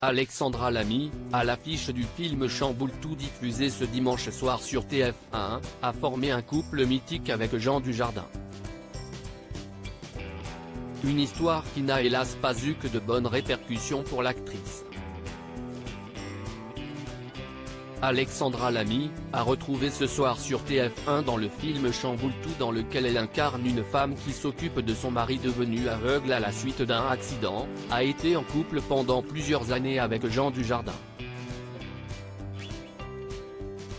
Alexandra Lamy, à l'affiche du film Chamboule tout diffusé ce dimanche soir sur TF1, a formé un couple mythique avec Jean Dujardin. Une histoire qui n'a hélas pas eu que de bonnes répercussions pour l'actrice. Alexandra Lamy, a retrouvé ce soir sur TF1 dans le film Chamboule tout dans lequel elle incarne une femme qui s'occupe de son mari devenu aveugle à la suite d'un accident, a été en couple pendant plusieurs années avec Jean Dujardin.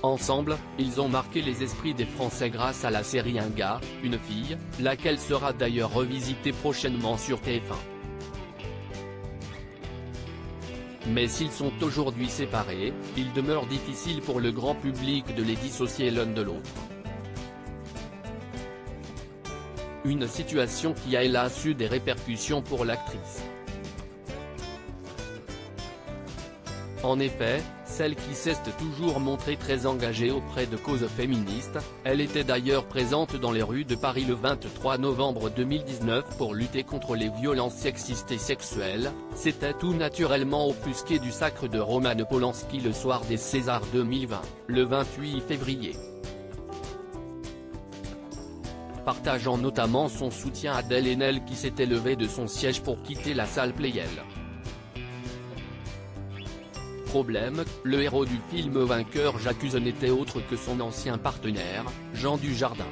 Ensemble, ils ont marqué les esprits des Français grâce à la série Un gars, une fille, laquelle sera d'ailleurs revisitée prochainement sur TF1. Mais s'ils sont aujourd'hui séparés, il demeure difficile pour le grand public de les dissocier l'un de l'autre. Une situation qui a hélas eu des répercussions pour l'actrice. En effet, celle qui s'est toujours montrée très engagée auprès de causes féministes, elle était d'ailleurs présente dans les rues de Paris le 23 novembre 2019 pour lutter contre les violences sexistes et sexuelles, s'était tout naturellement offusquée du sacre de Roman Polanski le soir des Césars 2020, le 28 février. Partageant notamment son soutien à Adèle Haenel qui s'était levée de son siège pour quitter la salle Playel. Problème, le héros du film vainqueur J'accuse n'était autre que son ancien partenaire, Jean Dujardin.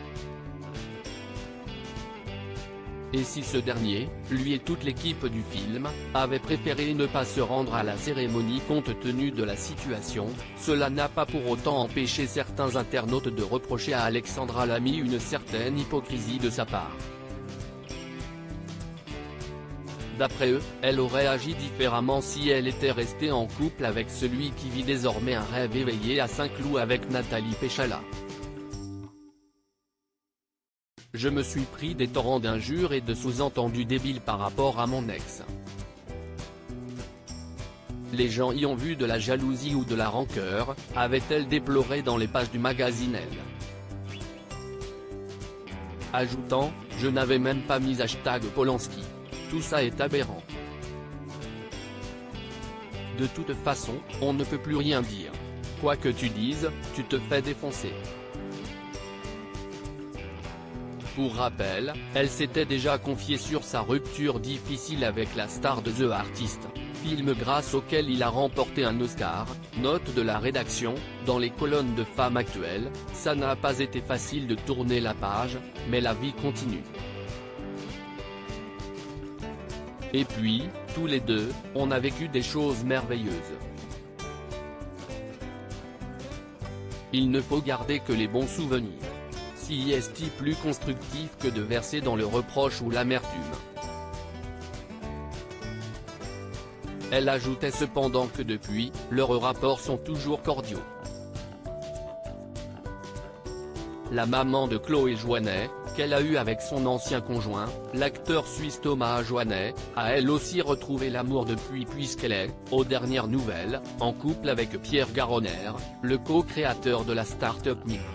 Et si ce dernier, lui et toute l'équipe du film, avaient préféré ne pas se rendre à la cérémonie compte tenu de la situation, cela n'a pas pour autant empêché certains internautes de reprocher à Alexandra Lamy une certaine hypocrisie de sa part. D'après eux, elle aurait agi différemment si elle était restée en couple avec celui qui vit désormais un rêve éveillé à Saint-Cloud avec Nathalie Péchala. Je me suis pris des torrents d'injures et de sous-entendus débiles par rapport à mon ex. Les gens y ont vu de la jalousie ou de la rancœur, avait-elle déploré dans les pages du magazine Elle. Ajoutant, je n'avais même pas mis #Polanski. Tout ça est aberrant. De toute façon, on ne peut plus rien dire. Quoi que tu dises, tu te fais défoncer. Pour rappel, elle s'était déjà confiée sur sa rupture difficile avec la star de The Artist, film grâce auquel il a remporté un Oscar. Note de la rédaction, dans les colonnes de Femmes Actuelles, ça n'a pas été facile de tourner la page, mais la vie continue. Et puis, tous les deux, on a vécu des choses merveilleuses. Il ne faut garder que les bons souvenirs. Si est-il plus constructif que de verser dans le reproche ou l'amertume. Elle ajoutait cependant que depuis, leurs rapports sont toujours cordiaux. La maman de Chloé Joannet, qu'elle a eue avec son ancien conjoint, l'acteur suisse Thomas Joannet, a elle aussi retrouvé l'amour depuis puisqu'elle est, aux dernières nouvelles, en couple avec Pierre Garonner, le co-créateur de la start-up Migros.